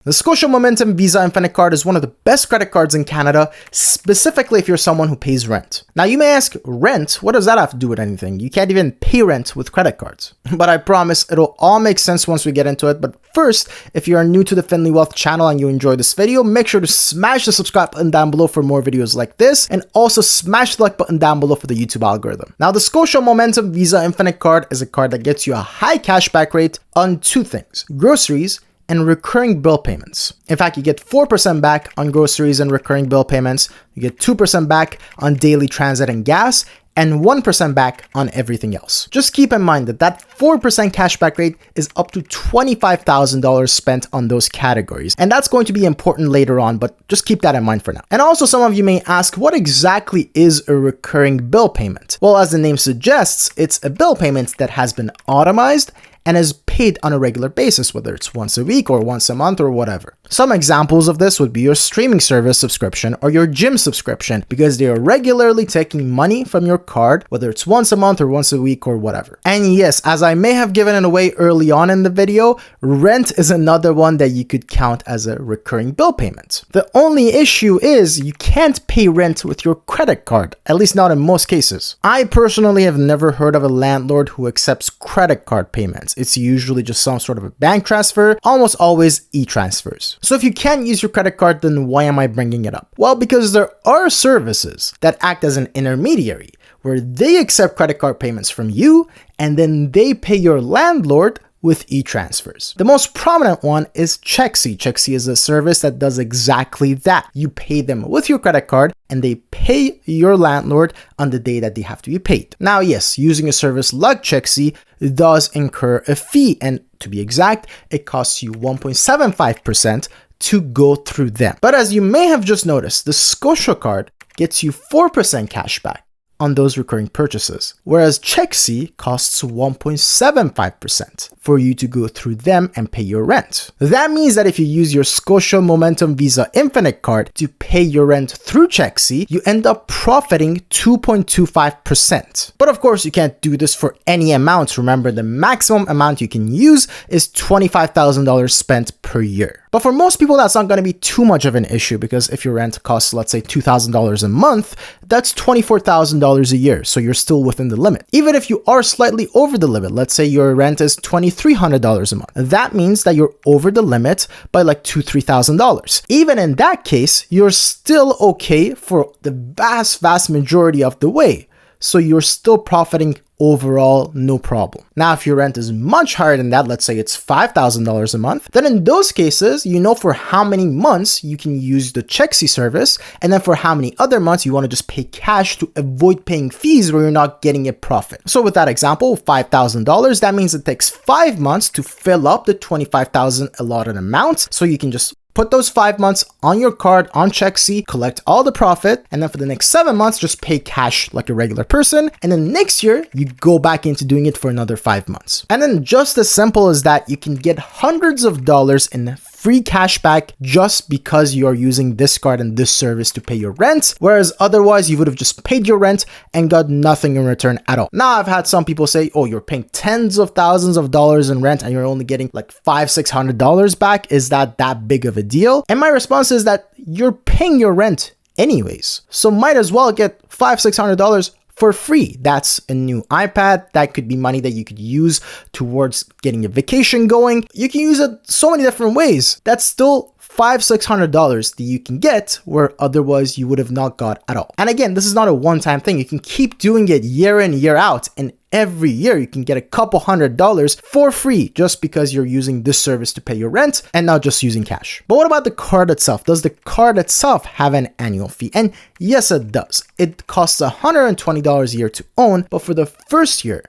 The Scotia Momentum Visa Infinite card is one of the best credit cards in Canada, specifically if you're someone who pays rent. Now you may ask, rent? What does that have to do with anything? You can't even pay rent with credit cards. But I promise it'll all make sense once we get into it. But first, if you are new to the FinlyWealth channel and you enjoy this video, make sure to smash the subscribe button down below for more videos like this, and also smash the like button down below for the YouTube algorithm. Now the Scotia Momentum Visa Infinite card is a card that gets you a high cashback rate on two things: groceries and recurring bill payments. In fact, you get 4% back on groceries and recurring bill payments, you get 2% back on daily transit and gas, and 1% back on everything else. Just keep in mind that 4% cashback rate is up to $25,000 spent on those categories. And that's going to be important later on, but just keep that in mind for now. And also some of you may ask, what exactly is a recurring bill payment? Well, as the name suggests, it's a bill payment that has been automized and is paid on a regular basis, whether it's once a week or once a month or whatever. Some examples of this would be your streaming service subscription or your gym subscription, because they are regularly taking money from your card, whether it's once a month or once a week or whatever. And yes, as I may have given it away early on in the video, rent is another one that you could count as a recurring bill payment. The only issue is you can't pay rent with your credit card, at least not in most cases. I personally have never heard of a landlord who accepts credit card payments. It's usually just some sort of a bank transfer, almost always e-transfers. So if you can't use your credit card, then why am I bringing it up? Well, because there are services that act as an intermediary, where they accept credit card payments from you, and then they pay your landlord with e-transfers. The most prominent one is Chexi. Chexi is a service that does exactly that. You pay them with your credit card and they pay your landlord on the day that they have to be paid. Now, yes, using a service like Chexi does incur a fee, and to be exact, it costs you 1.75% to go through them. But as you may have just noticed, the Scotia card gets you 4% cash back on those recurring purchases, whereas Chexi costs 1.75% for you to go through them and pay your rent. That means that if you use your Scotia Momentum Visa Infinite card to pay your rent through Chexi, you end up profiting 2.25%. But of course, you can't do this for any amount. Remember, the maximum amount you can use is $25,000 spent per year. But for most people, that's not going to be too much of an issue, because if your rent costs, let's say, $2,000 a month, that's $24,000 a year. So you're still within the limit. Even if you are slightly over the limit, let's say your rent is $2,300 a month, that means that you're over the limit by like $2,000-$3,000. Even in that case, you're still okay for the vast majority of the way. So you're still profiting overall, no problem. Now, if your rent is much higher than that, let's say it's $5,000 a month, then in those cases, you know for how many months you can use the Chexi service, and then for how many other months you want to just pay cash to avoid paying fees where you're not getting a profit. So with that example, $5,000, that means it takes 5 months to fill up the $25,000 allotted amount. So you can just put those 5 months on your card on Chexi, collect all the profit, and then for the next 7 months, just pay cash like a regular person. And then next year, you go back into doing it for another 5 months. And then just as simple as that, you can get hundreds of dollars in free cash back just because you are using this card and this service to pay your rent, whereas otherwise you would have just paid your rent and got nothing in return at all. Now, I've had some people say, oh, you're paying tens of thousands of dollars in rent and you're only getting like $500-$600 back. Is that big of a deal? And my response is that you're paying your rent anyways, so might as well get $500-$600 for free. That's a new iPad. That could be money that you could use towards getting a vacation going. You can use it so many different ways. That's still $500-$600 that you can get where otherwise you would have not got at all. And again, this is not a one-time thing. You can keep doing it year in, year out, and every year you can get a couple $100 for free just because you're using this service to pay your rent and not just using cash. But what about the card itself? Does the card itself have an annual fee? And yes, it does. It costs $120 a year to own, but for the first year,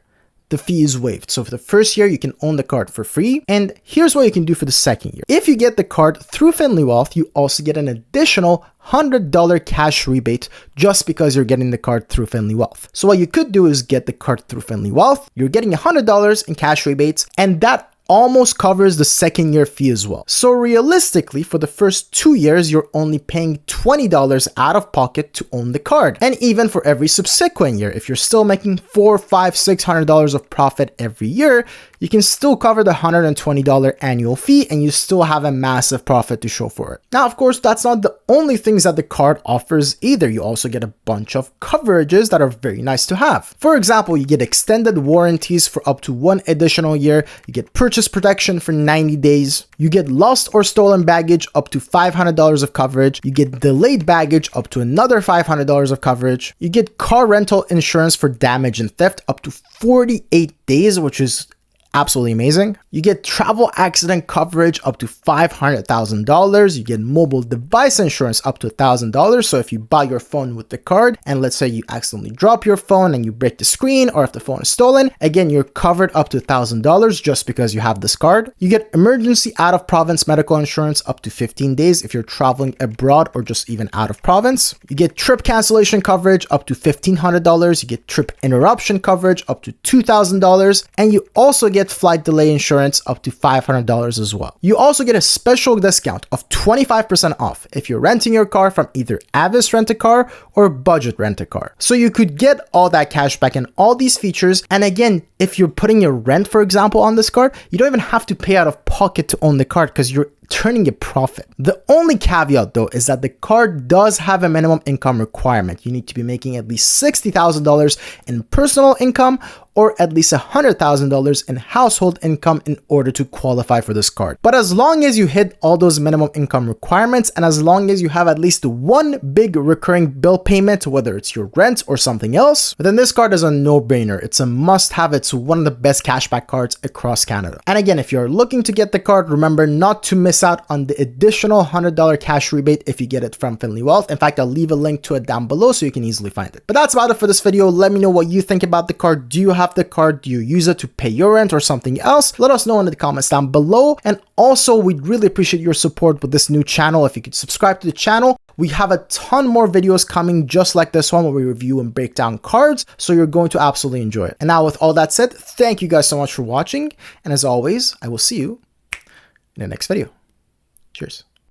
the fee is waived. So for the first year, you can own the card for free. And here's what you can do for the second year. If you get the card through FinlyWealth, you also get an additional $100 cash rebate just because you're getting the card through FinlyWealth. So what you could do is get the card through FinlyWealth. You're getting $100 in cash rebates, and that almost covers the second year fee as well. So realistically, for the first 2 years, you're only paying $20 out of pocket to own the card. And even for every subsequent year, if you're still making $400, $500, $600 of profit every year, you can still cover the $120 annual fee and you still have a massive profit to show for it. Now, of course, that's not the only things that the card offers either. You also get a bunch of coverages that are very nice to have. For example, you get extended warranties for up to 1 additional year. You get purchase protection for 90 days. You get lost or stolen baggage up to $500 of coverage. You get delayed baggage up to another $500 of coverage. You get car rental insurance for damage and theft up to 48 days, which is absolutely amazing. You get travel accident coverage up to $500,000. You get mobile device insurance up to $1,000. So if you buy your phone with the card and let's say you accidentally drop your phone and you break the screen, or if the phone is stolen, again, you're covered up to $1,000 just because you have this card. You get emergency out of province medical insurance up to 15 days if you're traveling abroad or just even out of province. You get trip cancellation coverage up to $1,500. You get trip interruption coverage up to $2,000. And you also get flight delay insurance up to $500 as well. You also get a special discount of 25% off if you're renting your car from either Avis Rent-A-Car or Budget Rent-A-Car. So you could get all that cash back and all these features. And again, if you're putting your rent, for example, on this card, you don't even have to pay out of pocket to own the card because you're turning a profit. The only caveat though is that the card does have a minimum income requirement. You need to be making at least $60,000 in personal income or at least $100,000 in household income in order to qualify for this card. But as long as you hit all those minimum income requirements and as long as you have at least one big recurring bill payment, whether it's your rent or something else, then this card is a no-brainer. It's a must-have. It's one of the best cashback cards across Canada. And again, if you're looking to get the card, remember not to miss out on the additional $100 cash rebate if you get it from FinlyWealth. In fact, I'll leave a link to it down below so you can easily find it. But that's about it for this video. Let me know what you think about the card. Do you have the card? Do you use it to pay your rent or something else? Let us know in the comments down below. And also, we'd really appreciate your support with this new channel. If you could subscribe to the channel, we have a ton more videos coming just like this one where we review and break down cards. So you're going to absolutely enjoy it. And now with all that said, thank you guys so much for watching. And as always, I will see you in the next video. Cheers.